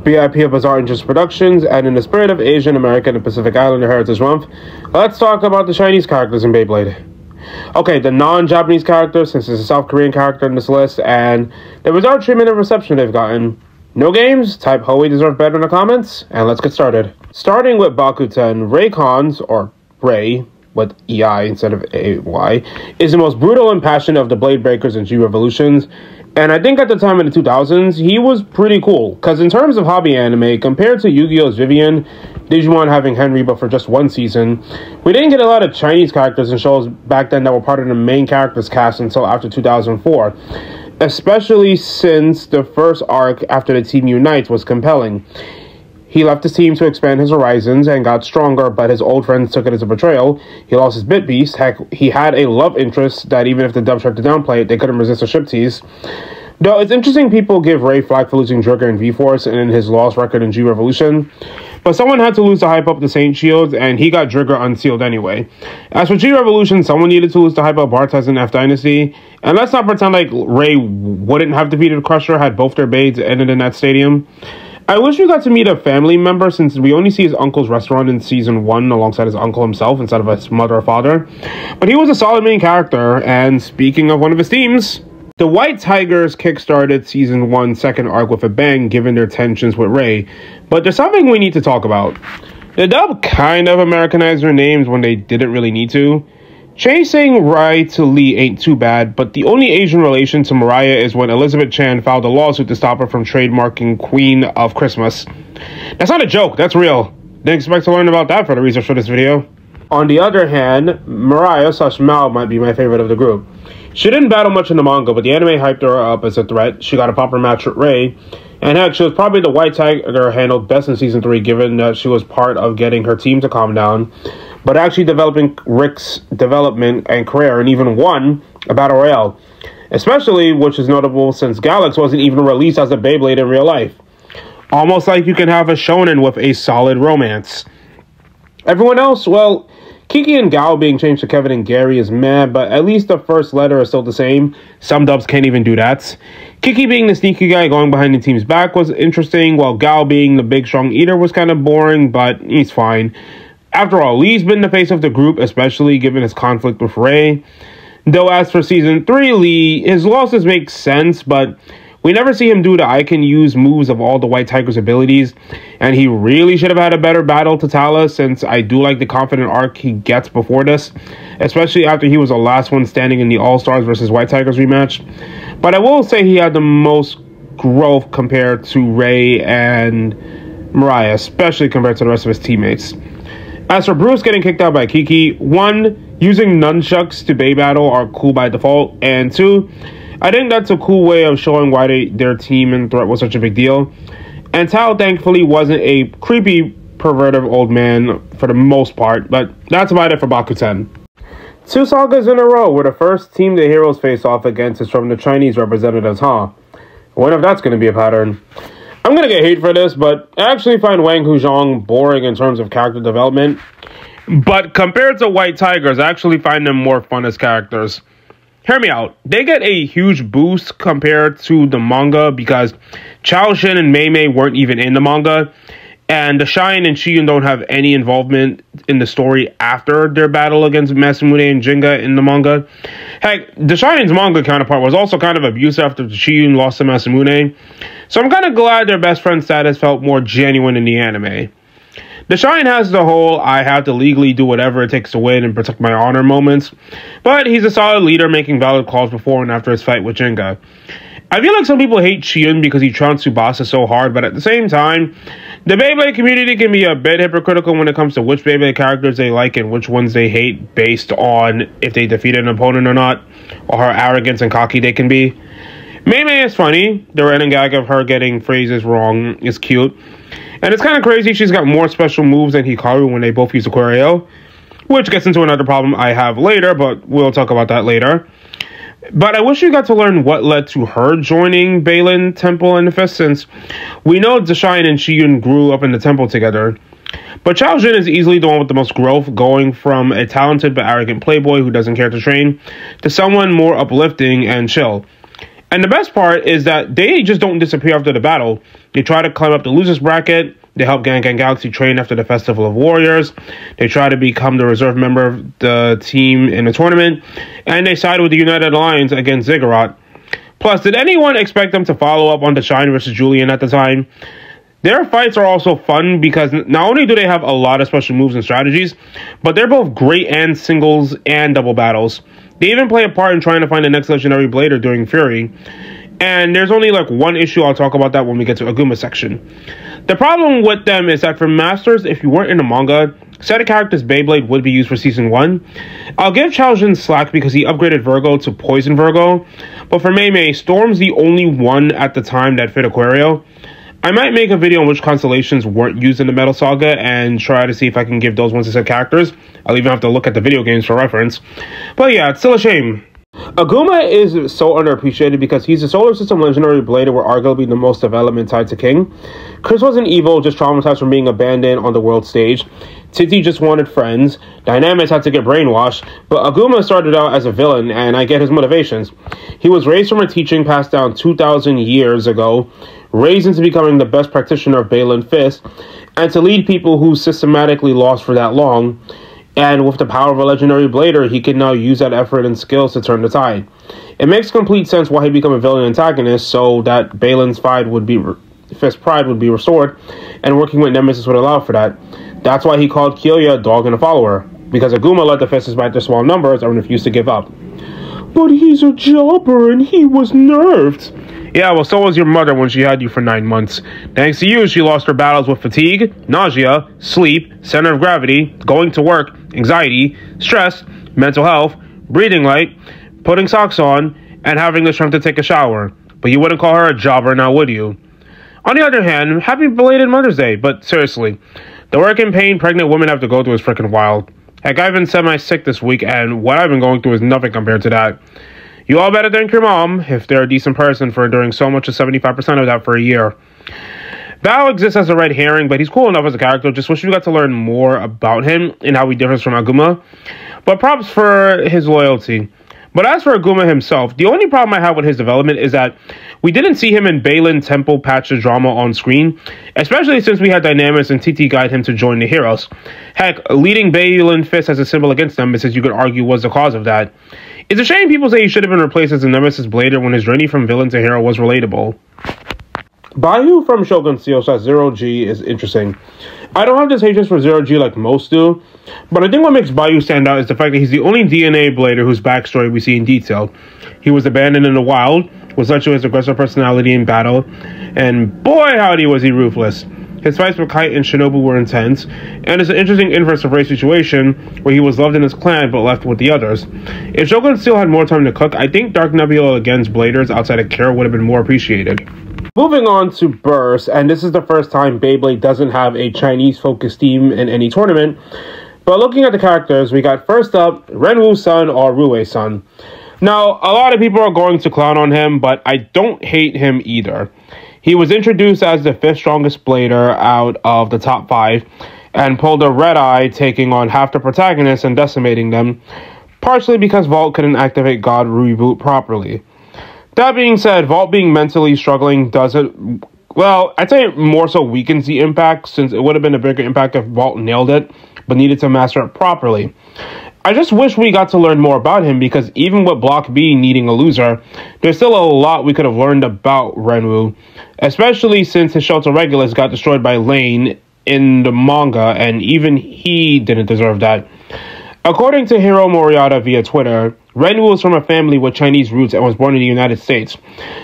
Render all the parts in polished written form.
BIP of Bizarre Interest Productions, and in the spirit of Asian American and Pacific Islander Heritage Month, let's talk about the Chinese characters in Beyblade. Okay, the non-Japanese characters, since it's a South Korean character in this list, and the bizarre treatment and reception they've gotten. No games? Type Hoey deserves better in the comments, and let's get started. Starting with Bakuten, Raycons, or Ray, with EI instead of AY, is the most brutal and passionate of the Bladebreakers and G-Revolutions. And I think at the time in the 2000s, he was pretty cool. Because in terms of hobby anime, compared to Yu-Gi-Oh's Vivian, Digimon having Henry but for just one season, we didn't get a lot of Chinese characters in shows back then that were part of the main characters cast until after 2004. Especially since the first arc after the team unites was compelling. He left his team to expand his horizons and got stronger, but his old friends took it as a betrayal. He lost his Bit Beast. Heck, he had a love interest that even if the dub tried to downplay it, they couldn't resist a ship tease. Though it's interesting people give Ray flack for losing Drigger in V-Force and in his loss record in G-Revolution. But someone had to lose to hype up the Saint Shields, and he got Drigger unsealed anyway. As for G-Revolution, someone needed to lose to hype up Bartez in F Dynasty. And let's not pretend like Ray wouldn't have defeated Crusher had both their Blades ended in that stadium. I wish we got to meet a family member since we only see his uncle's restaurant in season 1 alongside his uncle himself instead of his mother or father. But he was a solid main character, and speaking of one of his teams, the White Tigers kickstarted season 1's second arc with a bang given their tensions with Ray. But there's something we need to talk about. The dub kind of Americanized their names when they didn't really need to. Chasing Rai to Lee ain't too bad, but the only Asian relation to Mariah is when Elizabeth Chan filed a lawsuit to stop her from trademarking Queen of Christmas. That's not a joke, that's real. Didn't expect to learn about that for the research for this video. On the other hand, Mariah/Mao might be my favorite of the group. She didn't battle much in the manga, but the anime hyped her up as a threat. She got a proper match with Ray, and heck, she was probably the White Tiger handled best in season 3 given that she was part of getting her team to calm down. But actually developing Rick's development and career and even won a Battle Royale. Especially, which is notable since Galax wasn't even released as a Beyblade in real life. Almost like you can have a shonen with a solid romance. Everyone else, well, Kiki and Gao being changed to Kevin and Gary is meh, but at least the first letter is still the same. Some dubs can't even do that. Kiki being the sneaky guy going behind the team's back was interesting, while Gao being the big strong eater was kind of boring, but he's fine. After all, Lee's been the face of the group, especially given his conflict with Ray. Though as for season 3 Lee, his losses make sense, but we never see him do the I can use moves of all the White Tiger's abilities, and he really should have had a better battle to Tala since I do like the confident arc he gets before this, especially after he was the last one standing in the All-Stars versus White Tigers rematch. But I will say he had the most growth compared to Ray and Mariah, especially compared to the rest of his teammates. As for Bruce getting kicked out by Kiki, 1, using nunchucks to Bay Battle are cool by default, and 2, I think that's a cool way of showing why their team and threat was such a big deal. And Tao thankfully wasn't a creepy, perverted old man for the most part, but that's about it for Bakuten. 2 sagas in a row where the first team the heroes face off against is from the Chinese representatives, huh? I wonder if that's going to be a pattern. I'm going to get hate for this, but I actually find Wang Hu Jang boring in terms of character development. But compared to White Tigers, I actually find them more fun as characters. Hear me out. They get a huge boost compared to the manga because Chao Xin and Mei Mei weren't even in the manga. And the Shine and Shiyun don't have any involvement in the story after their battle against Masamune and Jinga in the manga. Heck, the Shine's manga counterpart was also kind of abusive after Shiyun lost to Masamune. So I'm kind of glad their best friend status felt more genuine in the anime. The Shine has the whole I have to legally do whatever it takes to win and protect my honor moments. But he's a solid leader making valid calls before and after his fight with Jinga. I feel like some people hate Shiyun because he trounced Tsubasa so hard, but at the same time, the Beyblade community can be a bit hypocritical when it comes to which Beyblade characters they like and which ones they hate based on if they defeat an opponent or not, or how arrogant and cocky they can be. Mei Mei is funny. The running gag of her getting phrases wrong is cute. And it's kind of crazy she's got more special moves than Hikaru when they both use Aquario, which gets into another problem I have later, but we'll talk about that later. But I wish we got to learn what led to her joining Bailin Temple and the Fist, since we know Deshine and Shiyun grew up in the temple together. But Chao Jin is easily the one with the most growth, going from a talented but arrogant playboy who doesn't care to train, to someone more uplifting and chill. And the best part is that they just don't disappear after the battle. They try to climb up the losers bracket. They help Gang Galaxy train after the Festival of Warriors. They try to become the reserve member of the team in the tournament. And they side with the United Alliance against Ziggurat. Plus, did anyone expect them to follow up on the Shine versus Julian at the time? Their fights are also fun because not only do they have a lot of special moves and strategies, but they're both great and singles and double battles. They even play a part in trying to find the next legendary blader during Fury. And there's only like one issue. I'll talk about that when we get to Aguma section. The problem with them is that for Masters, if you weren't in the manga, set of characters Beyblade would be used for Season 1. I'll give Chaojin slack because he upgraded Virgo to Poison Virgo. But for Mei Mei, Storm's the only one at the time that fit Aquario. I might make a video on which constellations weren't used in the Metal Saga and try to see if I can give those ones to set characters. I'll even have to look at the video games for reference. But yeah, it's still a shame. Aguma is so underappreciated because he's a solar system legendary blader with arguably the most development tied to King. Chris wasn't evil, just traumatized from being abandoned on the world stage. Titi just wanted friends. Dynamics had to get brainwashed. But Aguma started out as a villain, and I get his motivations. He was raised from a teaching passed down 2,000 years ago, raised into becoming the best practitioner of Balin Fist, and to lead people who systematically lost for that long. And with the power of a legendary blader, he can now use that effort and skills to turn the tide. It makes complete sense why he became a villain antagonist, so that Balin's Fist pride would be restored, and working with Nemesis would allow for that. That's why he called Kyoya a dog and a follower, because Aguma let the Fists despite their small numbers and refused to give up. But he's a jobber and he was nerfed. Yeah, well, so was your mother when she had you for 9 months. Thanks to you, she lost her battles with fatigue, nausea, sleep, center of gravity, going to work, anxiety, stress, mental health, breathing light, putting socks on, and having the strength to take a shower. But you wouldn't call her a jobber now, would you? On the other hand, happy belated Mother's Day, but seriously, the work and pain pregnant women have to go through is freaking wild. Heck, I've been semi-sick this week, and what I've been going through is nothing compared to that. You all better thank your mom, if they're a decent person, for enduring so much as 75% of that for a year. Bao exists as a red herring, but he's cool enough as a character. Just wish we got to learn more about him and how he differs from Aguma. But props for his loyalty. But as for Aguma himself, the only problem I have with his development is that we didn't see him in Balin Temple Patch's drama on screen, especially since we had Dynamics and TT guide him to join the heroes. Heck, leading Balin Fist as a symbol against Nemesis, you could argue, was the cause of that. It's a shame people say he should have been replaced as a Nemesis Blader when his journey from villain to hero was relatable. Bayou from Shogun Steel / Zero G is interesting. I don't have this hatred for Zero G like most do, but I think what makes Bayou stand out is the fact that he's the only DNA Blader whose backstory we see in detail. He was abandoned in the wild, was led to his aggressive personality in battle, and boy howdy was he ruthless. His fights with Kite and Shinobu were intense, and it's an interesting inverse of race situation where he was loved in his clan but left with the others. If Shogun still had more time to cook, I think Dark Nebula against Bladers outside of Kira would have been more appreciated. Moving on to Burst, and this is the first time Beyblade doesn't have a Chinese-focused team in any tournament. But looking at the characters, we got first up, Renwu's son or Rue's son. Now, a lot of people are going to clown on him, but I don't hate him either. He was introduced as the 5th strongest blader out of the top 5, and pulled a red eye, taking on half the protagonists and decimating them, partially because Vault couldn't activate God Reboot properly. That being said, Vault being mentally struggling doesn't, well, I'd say it more so weakens the impact, since it would have been a bigger impact if Vault nailed it, but needed to master it properly. I just wish we got to learn more about him, because even with Block B needing a loser, there's still a lot we could have learned about Renwu, especially since his Shelter Regulus got destroyed by Lane in the manga, and even he didn't deserve that. According to Hiro Moriata via Twitter, Renwu is from a family with Chinese roots and was born in the United States.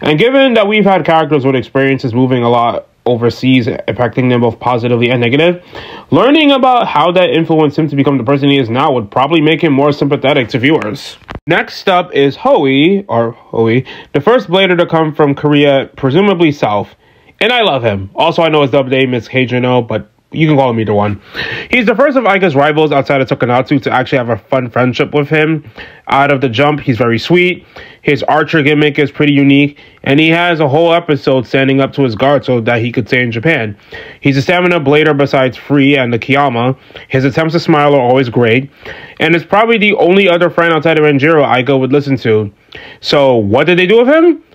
And given that we've had characters with experiences moving a lot overseas, affecting them both positively and negative, learning about how that influenced him to become the person he is now would probably make him more sympathetic to viewers. Next up is Hoey, the first blader to come from Korea, presumably South. And I love him. Also, I know his dub name is Heijino, but you can call him either one. He's the first of Aika's rivals outside of Tokonatsu to actually have a fun friendship with him. Out of the jump, he's very sweet. His archer gimmick is pretty unique, and he has a whole episode standing up to his guard so that he could stay in Japan. He's a stamina blader besides Free and the Kiyama. His attempts to smile are always great, and it's probably the only other friend outside of Renjiro Aika would listen to. So what did they do with him?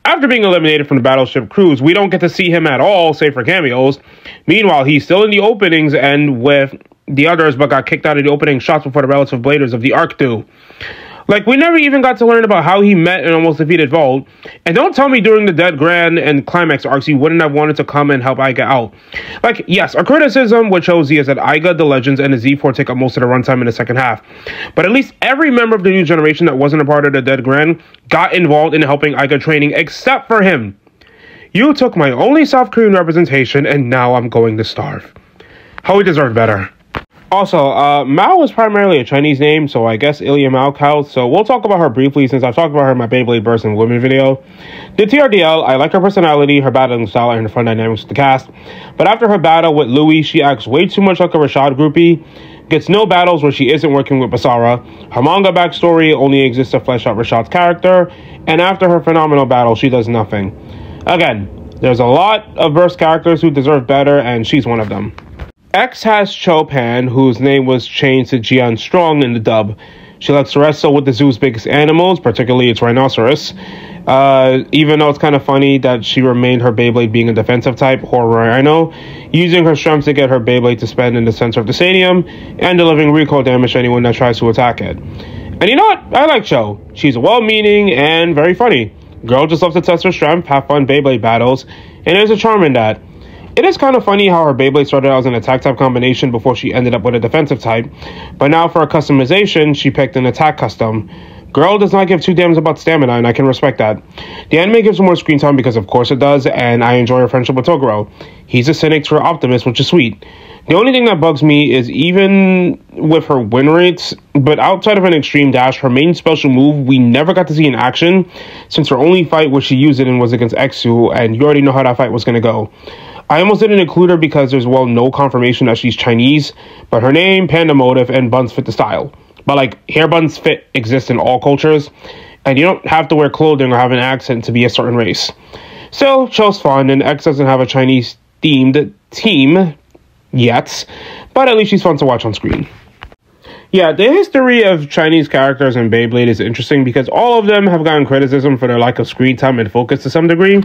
After being eliminated from the battleship crews, we don't get to see him at all, save for cameos. Meanwhile, he's still in the openings and with the others, but got kicked out of the opening shots before the relative bladers of the arc do. Like, we never even got to learn about how he met and almost defeated Volt. And don't tell me during the Dead Grand and Climax arcs he wouldn't have wanted to come and help Iga out. Like, yes, a criticism with Cho Z is that Iga, the Legends, and the Z4 take up most of the runtime in the second half. But at least every member of the new generation that wasn't a part of the Dead Grand got involved in helping Iga training, except for him. You took my only South Korean representation, and now I'm going to starve. Hoey deserved better. Also, Mao is primarily a Chinese name, so I guess Ilya Mao counts. So we'll talk about her briefly since I've talked about her in my Beyblade Burst and Women video. The TRDL, I like her personality, her battling style, and her fun dynamics with the cast. But after her battle with Louis, she acts way too much like a Rashad groupie, gets no battles where she isn't working with Basara. Her manga backstory only exists to flesh out Rashad's character, and after her phenomenal battle, she does nothing. Again, there's a lot of Burst characters who deserve better, and she's one of them. X has Cho Pan, whose name was changed to Jian Strong in the dub. She likes to wrestle with the zoo's biggest animals, particularly its rhinoceros. Even though it's kind of funny that she remained her Beyblade being a defensive type, or Rhino, using her strength to get her Beyblade to spin in the center of the stadium, and delivering recoil damage to anyone that tries to attack it. And you know what? I like Cho. She's well-meaning and very funny. Girl just loves to test her strength, have fun Beyblade battles, and there's a charm in that. It is kind of funny how her Beyblade started out as an attack type combination before she ended up with a defensive type, but now for a customization, she picked an attack custom. Girl does not give two damns about stamina, and I can respect that. The anime gives her more screen time because of course it does, and I enjoy her friendship with Toguro. He's a cynic to her optimist, which is sweet. The only thing that bugs me is even with her win rates, but outside of an extreme dash, her main special move we never got to see in action, since her only fight where she used it in was against Exu, and you already know how that fight was going to go. I almost didn't include her because there's, well, no confirmation that she's Chinese, but her name, panda motive, and buns fit the style. But, like, hair buns fit exist in all cultures, and you don't have to wear clothing or have an accent to be a certain race. Still, Cho's fun, and X doesn't have a Chinese-themed team yet, but at least she's fun to watch on screen. Yeah, the history of Chinese characters in Beyblade is interesting because all of them have gotten criticism for their lack of screen time and focus to some degree,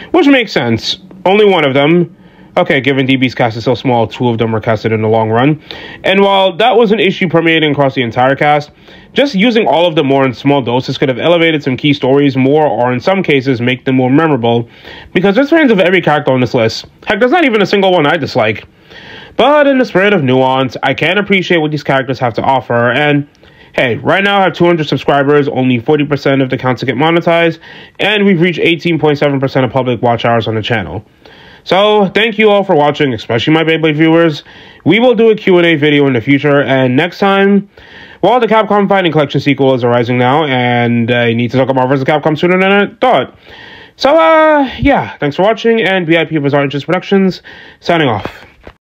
which makes sense. Only one of them. Okay, given DB's cast is so small, two of them were casted in the long run. And while that was an issue permeating across the entire cast, just using all of them more in small doses could have elevated some key stories more, or in some cases make them more memorable, because there's fans of every character on this list. Heck, there's not even a single one I dislike. But in the spirit of nuance, I can appreciate what these characters have to offer, and hey, right now I have 200 subscribers, only 40% of the accounts get monetized, and we've reached 18.7% of public watch hours on the channel. So, thank you all for watching, especially my Beyblade viewers. We will do a Q&A video in the future, and next time, well, the Capcom Fighting Collection sequel is arising now, and I need to talk about Marvel vs. Capcom sooner than I thought. So, yeah, thanks for watching, and BIP of Bizarre Interest Productions, signing off.